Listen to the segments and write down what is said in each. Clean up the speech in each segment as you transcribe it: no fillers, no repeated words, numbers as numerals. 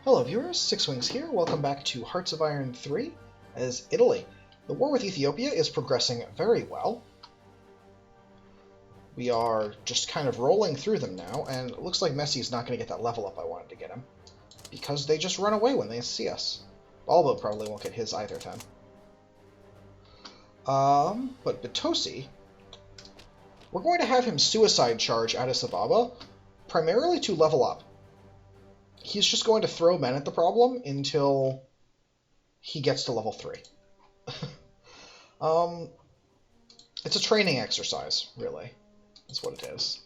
Hello viewers, Six Wings here. Welcome back to Hearts of Iron 3 as Italy. The war with Ethiopia is progressing very well. We are just kind of rolling through them now, and it looks like Messi's not going to get that level up I wanted to get him, because they just run away when they see us. Balbo probably won't get his either then. But Batosi, we're going to have him suicide charge Addis Ababa, primarily to level up. He's just going to throw men at the problem until he gets to level 3. It's a training exercise, really. That's what it is.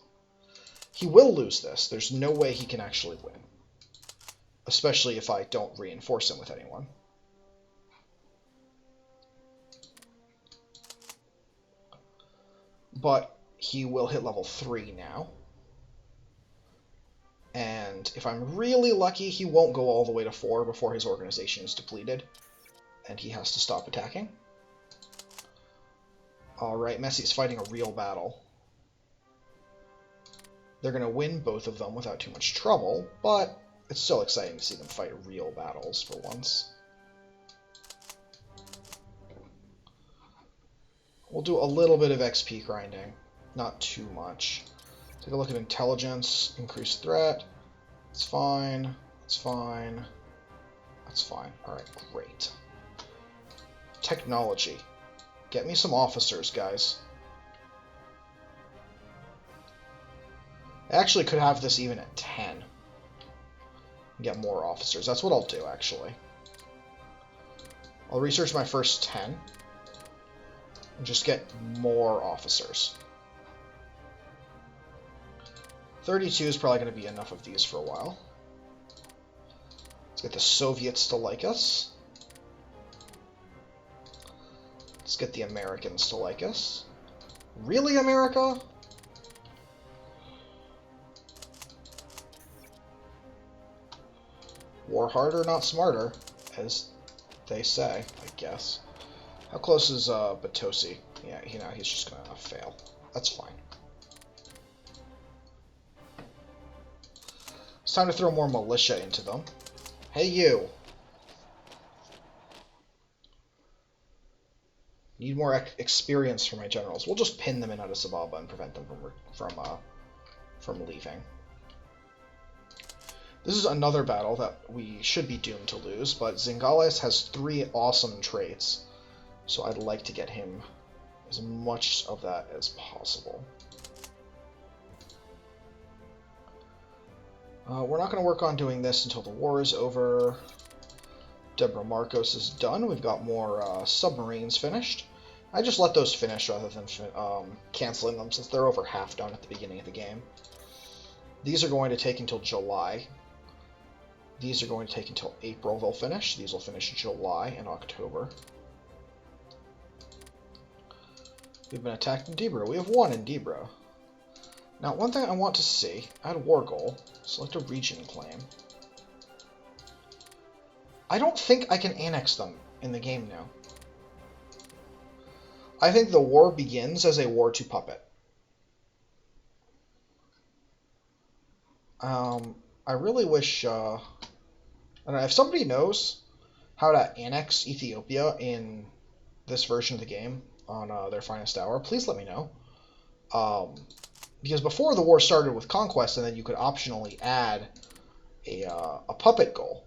He will lose this. There's no way he can actually win. Especially if I don't reinforce him with anyone. But he will hit level 3 now. And if I'm really lucky, he won't go all the way to 4 before his organization is depleted. And he has to stop attacking. Alright, Messi's fighting a real battle. They're going to win both of them without too much trouble, but it's still exciting to see them fight real battles for once. We'll do a little bit of XP grinding, not too much. Take a look at intelligence, increased threat. It's fine. It's fine. That's fine. Alright, great. Technology. Get me some officers, guys. I actually could have this even at 10. Get more officers. That's what I'll do, actually. I'll research my first 10. And just get more officers. 32 is probably going to be enough of these for a while. Let's get the Soviets to like us. Let's get the Americans to like us. Really, America? War harder, not smarter, as they say, I guess. How close is Batosi? Yeah, he's just going to fail. That's fine. It's time to throw more militia into them. Hey, you! Need more experience for my generals. We'll just pin them in Addis Ababa and prevent them from leaving. This is another battle that we should be doomed to lose, but Zingales has 3 awesome traits, so I'd like to get him as much of that as possible. We're not going to work on doing this until the war is over. Deborah Marcos is done. We've got more submarines finished. I just let those finish rather than canceling them, since they're over half done at the beginning of the game. These are going to take until July. These are going to take until April they'll finish. These will finish in July and October. We've been attacked in Debra. We have won in Debra. Now, one thing I want to see, add war goal, select a region claim. I don't think I can annex them in the game now. I think the war begins as a war to puppet. I really wish, I don't know, if somebody knows how to annex Ethiopia in this version of the game on their finest hour, please let me know. Because before the war started with conquest, and then you could optionally add a puppet goal.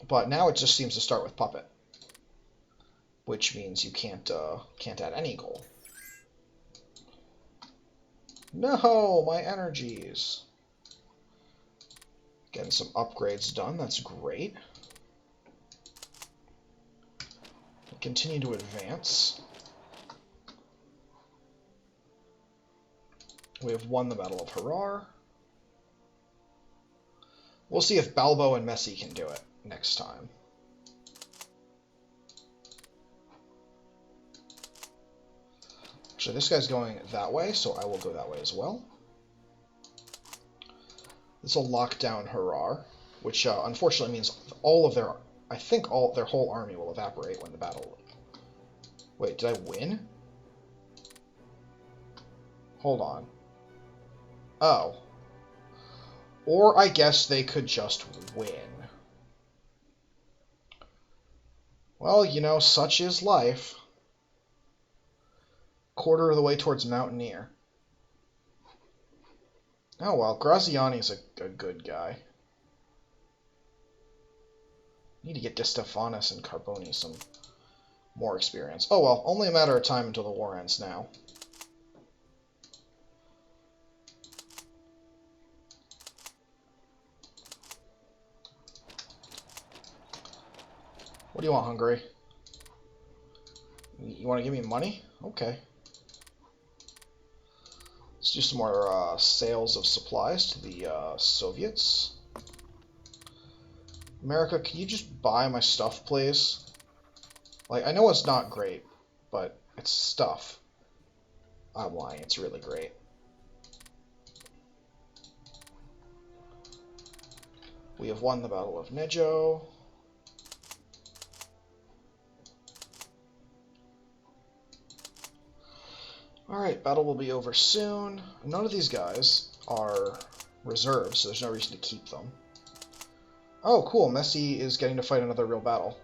But now it just seems to start with puppet, which means you can't add any goal. No, my energies. Getting some upgrades done. That's great. Continue to advance. We have won the Battle of Harar. We'll see if Balbo and Messi can do it next time. Actually, this guy's going that way, so I will go that way as well. This will lock down Harar, which unfortunately means all of their, I think their whole army will evaporate when the battle. Wait, did I win? Hold on. Oh. Or I guess they could just win. Well, you know, such is life. Quarter of the way towards Mountaineer. Oh well, Graziani's a good guy. Need to get DeStefanis and Carboni some more experience. Oh well, only a matter of time until the war ends now. What do you want, Hungary? You want to give me money? Okay. Let's do some more sales of supplies to the Soviets. America, can you just buy my stuff, please? Like, I know it's not great, but it's stuff. I'm lying, it's really great. We have won the Battle of Nejo. Alright, battle will be over soon. None of these guys are reserves, so there's no reason to keep them. Oh, cool, Messi is getting to fight another real battle.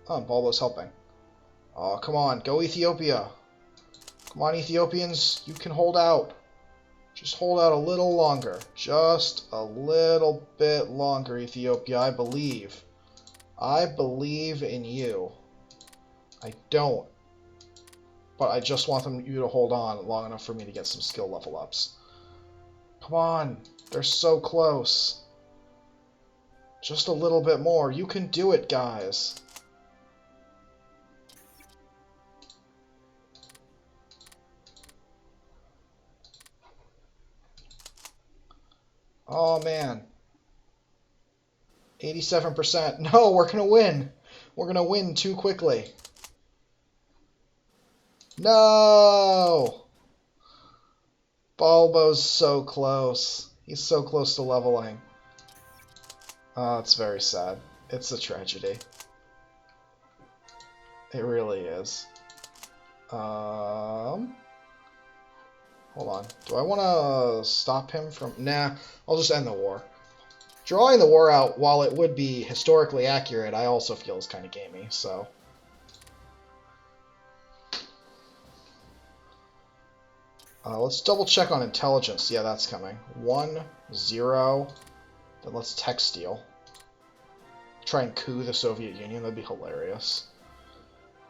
Oh, Balbo's helping. Oh, come on, go Ethiopia. Come on, Ethiopians, you can hold out. Just hold out a little longer. Just a little bit longer, Ethiopia, I believe. I believe in you. I don't. But I just want you to hold on long enough for me to get some skill level ups. Come on, they're so close. Just a little bit more. You can do it, guys. Oh, man. 87%. No, we're going to win. We're going to win too quickly. No! Balbo's so close. He's so close to leveling. Oh, it's very sad. It's a tragedy. It really is. Hold on. Do I want to stop him from... Nah, I'll just end the war. Drawing the war out, while it would be historically accurate, I also feel is kind of gamey, so... let's double check on intelligence. Yeah, that's coming. 1, 0. Then let's tech steal. Try and coup the Soviet Union. That'd be hilarious.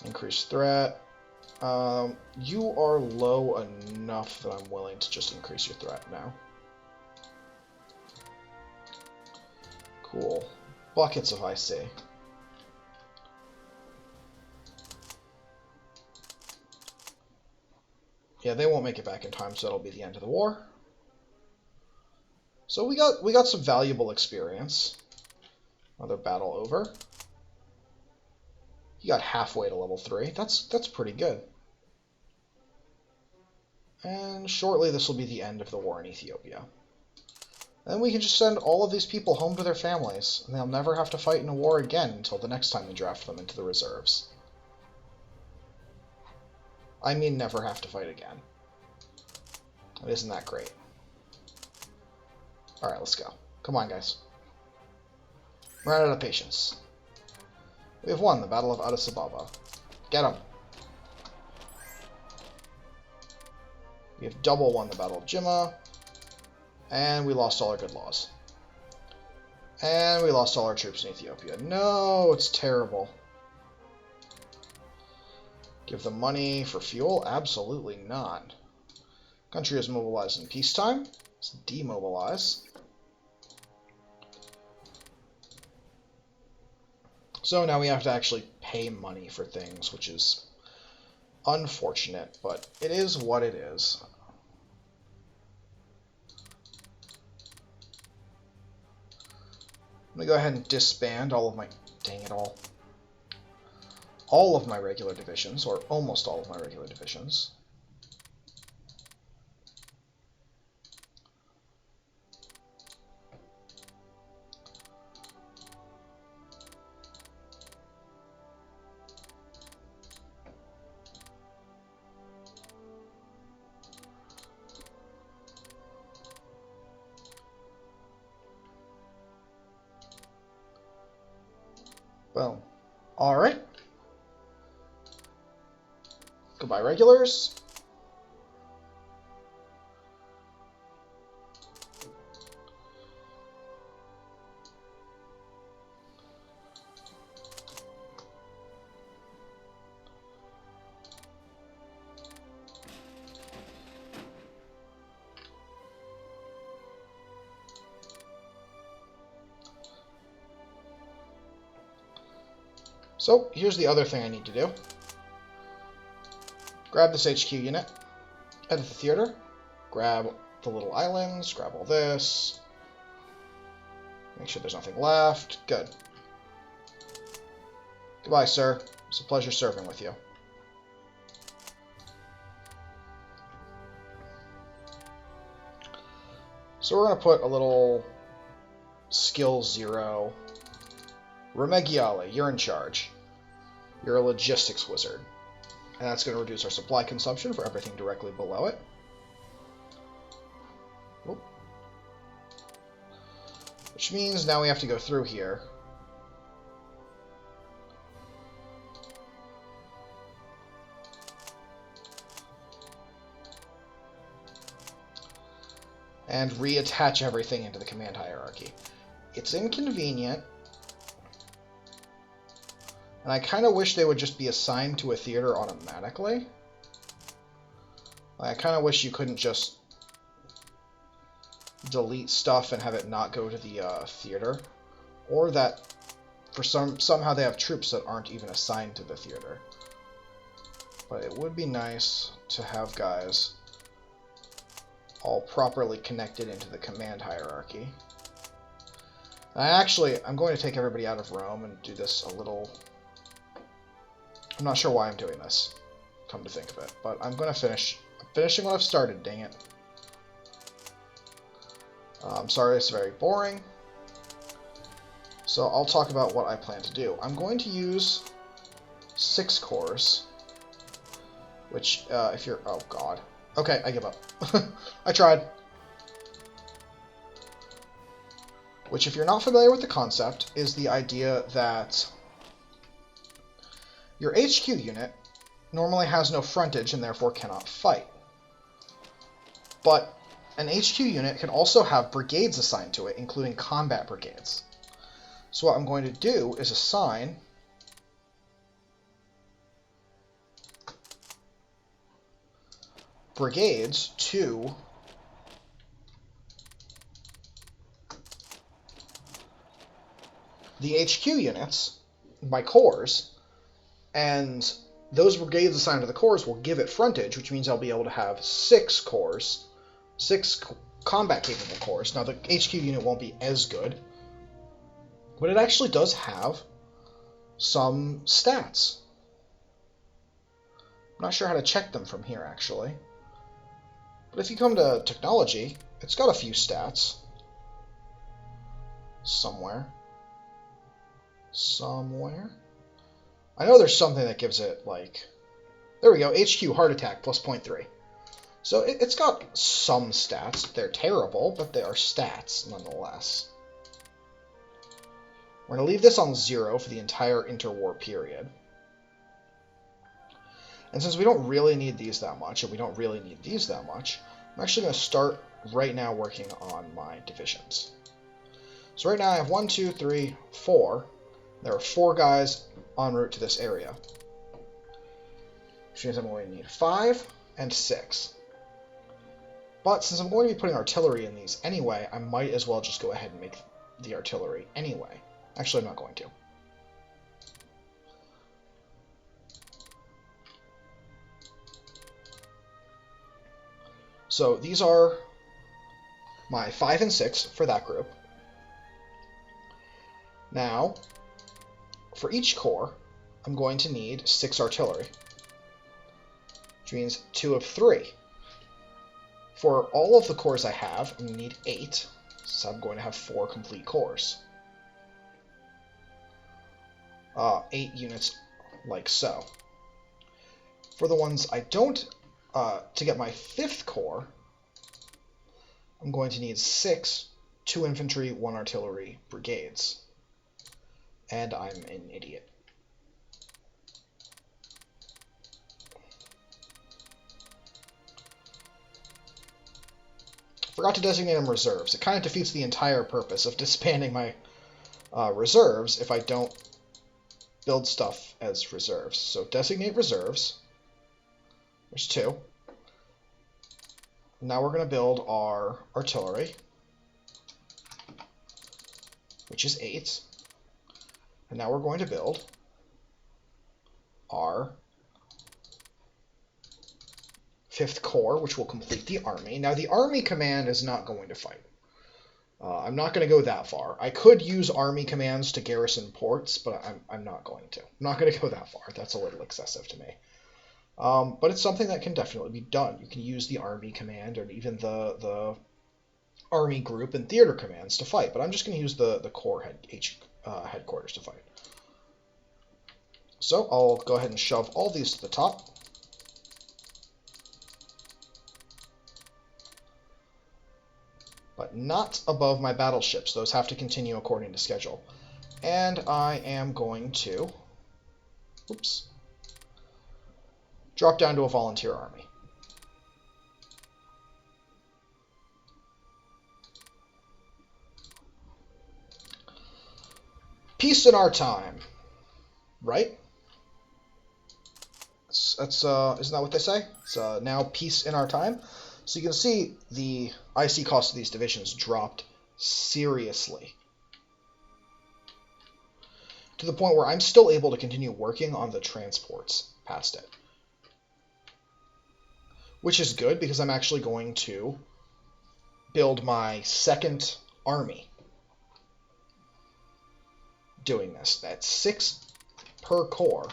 Increase threat. You are low enough that I'm willing to just increase your threat now. Cool. Buckets of IC. Yeah, they won't make it back in time, so that'll be the end of the war. So we got some valuable experience. Another battle over. You got halfway to level 3. That's pretty good. And shortly this will be the end of the war in Ethiopia. Then we can just send all of these people home to their families, and they'll never have to fight in a war again until the next time we draft them into the reserves. I mean never have to fight again. Isn't that great? Alright, let's go. Come on, guys. We're out of patience. We have won the Battle of Addis Ababa. Get them. We have double won the Battle of Jimma. And we lost all our good laws. And we lost all our troops in Ethiopia. No, it's terrible. Give them money for fuel? Absolutely not. Country is mobilized in peacetime. Let's demobilize. So now we have to actually pay money for things, which is unfortunate, but it is what it is. I'm going to go ahead and disband all of my... Dang it all. All of my regular divisions, or almost all of my regular divisions. Boom. Alright. Goodbye, regulars. So, here's the other thing I need to do. Grab this HQ unit, edit the theater, grab the little islands, grab all this, make sure there's nothing left. Good. Goodbye, sir. It's a pleasure serving with you. So we're going to put a little skill 0. Remegiale, you're in charge. You're a logistics wizard. And that's going to reduce our supply consumption for everything directly below it. Oop. Which means now we have to go through here. And reattach everything into the command hierarchy. It's inconvenient. And I kind of wish they would just be assigned to a theater automatically. I kind of wish you couldn't just delete stuff and have it not go to the theater. Or that for somehow they have troops that aren't even assigned to the theater. But it would be nice to have guys all properly connected into the command hierarchy. I'm going to take everybody out of Rome and do this a little... I'm not sure why I'm doing this, come to think of it, but I'm going to finish. I'm finishing what I've started, dang it. I'm sorry, it's very boring. So I'll talk about what I plan to do. I'm going to use 6 cores, which, if you're... Oh, God. Okay, I give up. I tried. Which, if you're not familiar with the concept, is the idea that your HQ unit normally has no frontage and therefore cannot fight. But an HQ unit can also have brigades assigned to it, including combat brigades. So what I'm going to do is assign brigades to the HQ units by cores, and those brigades assigned to the cores will give it frontage, which means I'll be able to have 6 cores, 6 combat-capable cores. Now, the HQ unit won't be as good, but it actually does have some stats. I'm not sure how to check them from here, actually. But if you come to technology, it's got a few stats. Somewhere. I know there's something that gives it, like... There we go, HQ, heart attack, plus 0.3. So it's got some stats. They're terrible, but they are stats, nonetheless. We're going to leave this on 0 for the entire interwar period. And since we don't really need these that much, and we don't really need these that much, I'm actually going to start right now working on my divisions. So right now I have 1, 2, 3, 4. There are 4 guys en route to this area. Which means I'm going to need 5 and 6. But since I'm going to be putting artillery in these anyway, I might as well just go ahead and make the artillery anyway. Actually, I'm not going to. So these are my 5 and 6 for that group. Now, for each corps, I'm going to need 6 artillery, which means 2 of 3. For all of the corps I have, I'm going to need 8, so I'm going to have 4 complete corps. 8 units like so. For the ones I don't, to get my 5th corps, I'm going to need 6 2 infantry, 1 artillery brigades. And I'm an idiot. Forgot to designate them reserves. It kind of defeats the entire purpose of disbanding my reserves if I don't build stuff as reserves. So designate reserves. There's 2. Now we're going to build our artillery, which is 8. And now we're going to build our 5th Corps, which will complete the army. Now the army command is not going to fight. I'm not going to go that far. I could use army commands to garrison ports, but I'm not going to. I'm not going to go that far. That's a little excessive to me. But it's something that can definitely be done. You can use the army command or even the army group and theater commands to fight, but I'm just going to use the Corps headquarters to fight. So I'll go ahead and shove all these to the top. But not above my battleships. Those have to continue according to schedule. And I am going to, drop down to a volunteer army. Peace in our time, right? That's isn't that what they say? It's now peace in our time. So you can see the IC cost of these divisions dropped seriously, to the point where I'm still able to continue working on the transports past it. Which is good, because I'm actually going to build my 2nd army doing this. That's 6 per corps.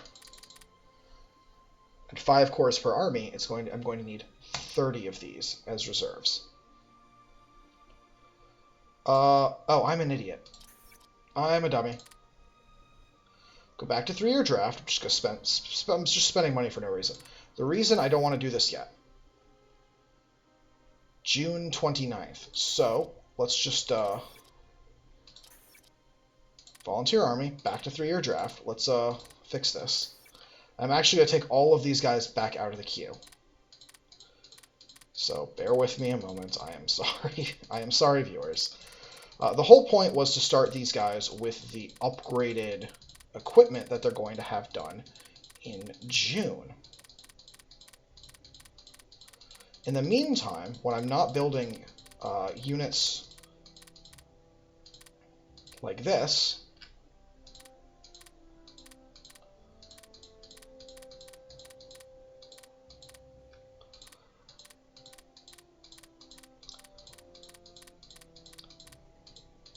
And 5 corps per army. I'm going to need 30 of these as reserves. Oh, I'm an idiot. I'm a dummy. Go back to 3-year draft. I'm just spending money for no reason. The reason I don't want to do this yet. June 29th. So, let's just volunteer army, back to 3-year draft. Let's fix this. I'm actually going to take all of these guys back out of the queue. So bear with me a moment. I am sorry. I am sorry, viewers. The whole point was to start these guys with the upgraded equipment that they're going to have done in June. In the meantime, when I'm not building units like this,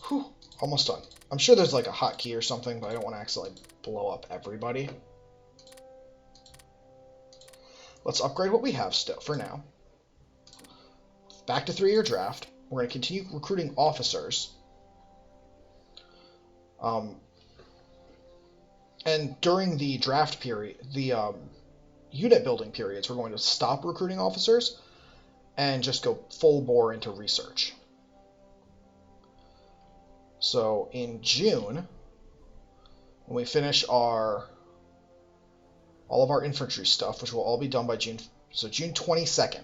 whew, almost done. I'm sure there's like a hotkey or something, but I don't want to accidentally blow up everybody. Let's upgrade what we have still for now. Back to 3-year draft. We're going to continue recruiting officers. And during the draft period, the unit building periods, we're going to stop recruiting officers and just go full bore into research. So in June, when we finish all of our infantry stuff, which will all be done by June 22nd.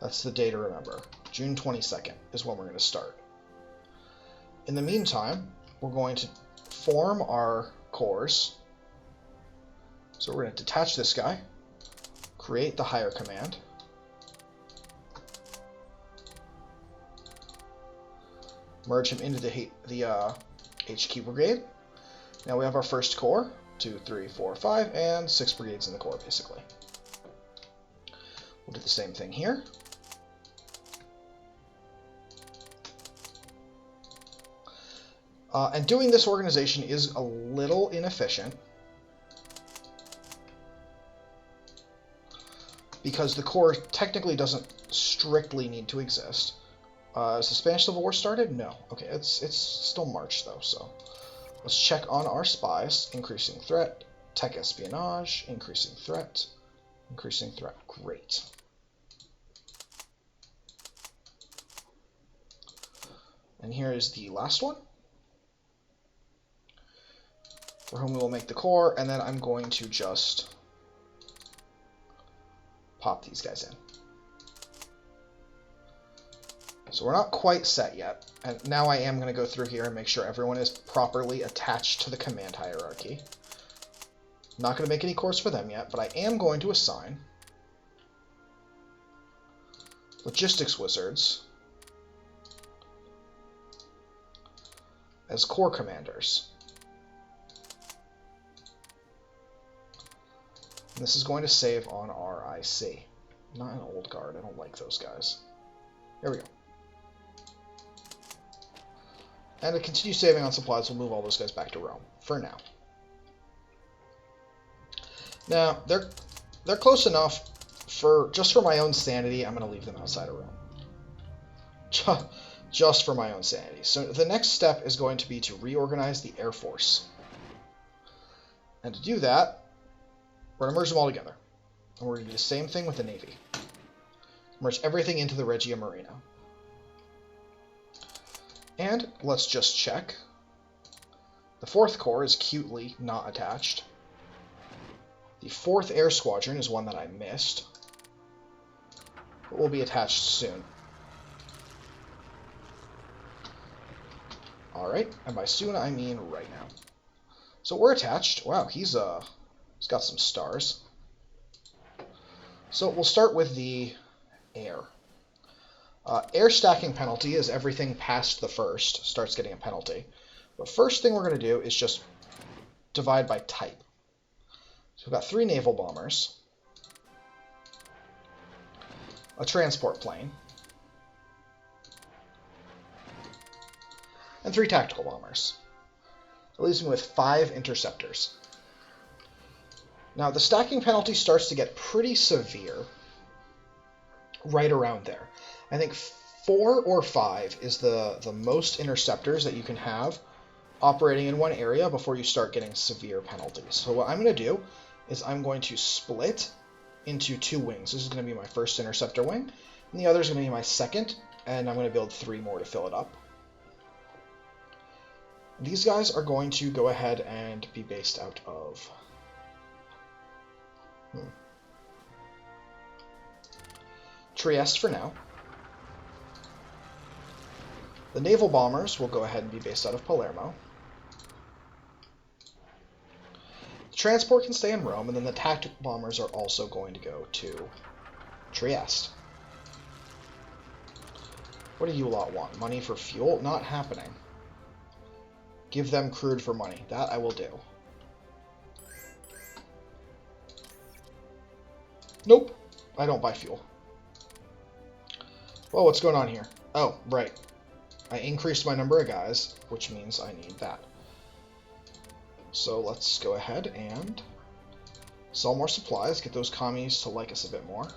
That's the day to remember. June 22nd is when we're going to start. In the meantime, we're going to form our corps. So we're going to detach this guy, create the higher command, merge him into the HQ brigade. Now we have our first corps, 2, 3, 4, 5, and 6 brigades in the corps, basically. We'll do the same thing here. And doing this organization is a little inefficient, because the Corps technically doesn't strictly need to exist. Has the Spanish Civil War started? No. Okay, it's still March, though, so let's check on our spies. Increasing threat, tech espionage, increasing threat, increasing threat. Great. And here is the last one. for whom we will make the core, and then I'm going to just pop these guys in. So we're not quite set yet, and now I am going to go through here and make sure everyone is properly attached to the command hierarchy. I'm not going to make any cores for them yet, but I am going to assign logistics wizards as core commanders. And this is going to save on RIC. Not an old guard, I don't like those guys. There we go. And to continue saving on supplies, we'll move all those guys back to Rome, for now. Now, they're close enough just for my own sanity, I'm going to leave them outside of Rome. Just for my own sanity. So the next step is going to be to reorganize the Air Force. And to do that, we're going to merge them all together. And we're going to do the same thing with the Navy. Merge everything into the Regia Marina. And let's just check. The 4th Corps is cutely not attached. The 4th Air Squadron is one that I missed, but will be attached soon. Alright, and by soon I mean right now. So we're attached. Wow, he's got some stars. So we'll start with the air. Air stacking penalty is everything past the first starts getting a penalty. The first thing we're going to do is just divide by type. So we've got 3 naval bombers, a transport plane, and 3 tactical bombers. That leaves me with 5 interceptors. Now, the stacking penalty starts to get pretty severe right around there. I think 4 or 5 is the most interceptors that you can have operating in one area before you start getting severe penalties. So what I'm going to do is I'm going to split into 2 wings. This is going to be my first interceptor wing, and the other is going to be my second, and I'm going to build 3 more to fill it up. These guys are going to go ahead and be based out of Trieste for now. The naval bombers will go ahead and be based out of Palermo. The transport can stay in Rome, and then the tactical bombers are also going to go to Trieste. What do you lot want? Money for fuel? Not happening. Give them crude for money. That I will do. Nope. I don't buy fuel. Well, what's going on here? Oh, right. I increased my number of guys, which means I need that. So let's go ahead and sell more supplies, get those commies to like us a bit more.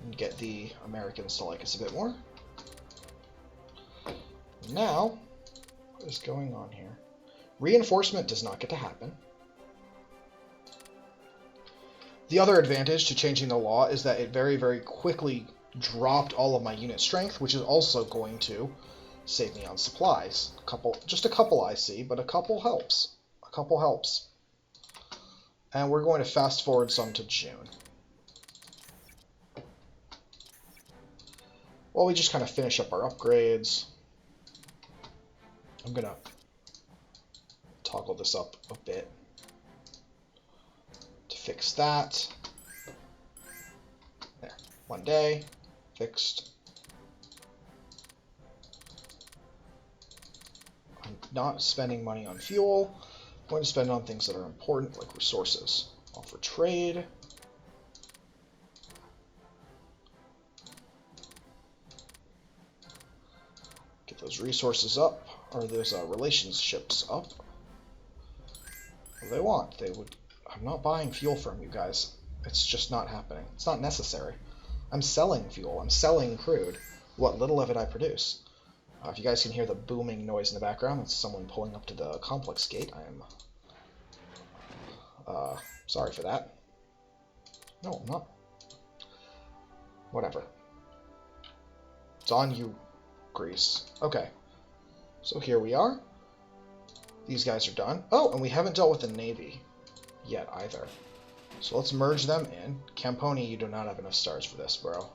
And get the Americans to like us a bit more. Now, what is going on here? Reinforcement does not get to happen. The other advantage to changing the law is that it very, very quickly dropped all of my unit strength, which is also going to save me on supplies. Just a couple I see, but a couple helps. A couple helps. And we're going to fast forward some to June. While we just kind of finish up our upgrades. I'm going to toggle this up a bit to fix that. There. 1 day. Fixed. I'm not spending money on fuel. I'm going to spend on things that are important, like resources. Offer trade. Get those resources up, or those relationships up. What do they want? They would. I'm not buying fuel from you guys. It's just not happening. It's not necessary. I'm selling fuel. I'm selling crude. What little of it I produce. If you guys can hear the booming noise in the background, it's someone pulling up to the complex gate. I am sorry for that. No, I'm not. Whatever. It's on you, Greece. Okay. So here we are. These guys are done. Oh, and we haven't dealt with the Navy yet either. So let's merge them in. Camponi, you do not have enough stars for this, bro.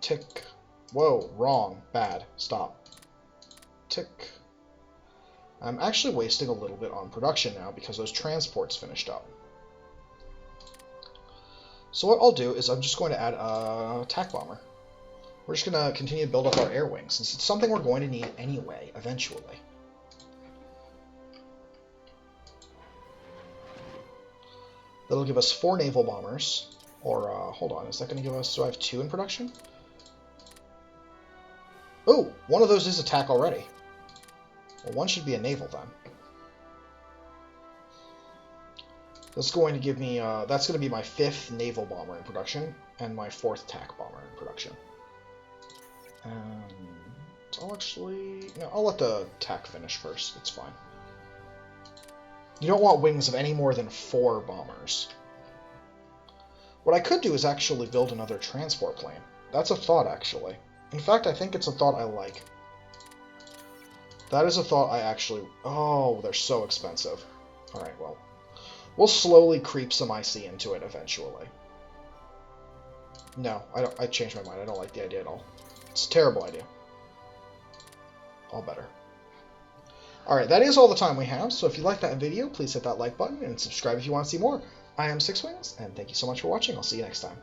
Tick. Whoa, wrong. Bad. Stop. Tick. I'm actually wasting a little bit on production now because those transports finished up. So what I'll do is I'm just going to add a attack bomber. We're just going to continue to build up our air wings, since it's something we're going to need anyway, eventually. That'll give us 4 naval bombers. Or, hold on, is that going to give us... Do I have 2 in production? Oh, one of those is attack already. Well, one should be a naval then. That's going to give me... that's going to be my 5th naval bomber in production, and my 4th attack bomber in production. I'll actually... No, I'll let the attack finish first. It's fine. You don't want wings of any more than 4 bombers. What I could do is actually build another transport plane. That's a thought, actually. In fact, I think it's a thought I like. That is a thought I actually... Oh, they're so expensive. Alright, well. We'll slowly creep some IC into it eventually. No, I changed my mind. I don't like the idea at all. It's a terrible idea. All better. Alright, that is all the time we have, so if you liked that video, please hit that like button and subscribe if you want to see more. I am Six Wings, and thank you so much for watching. I'll see you next time.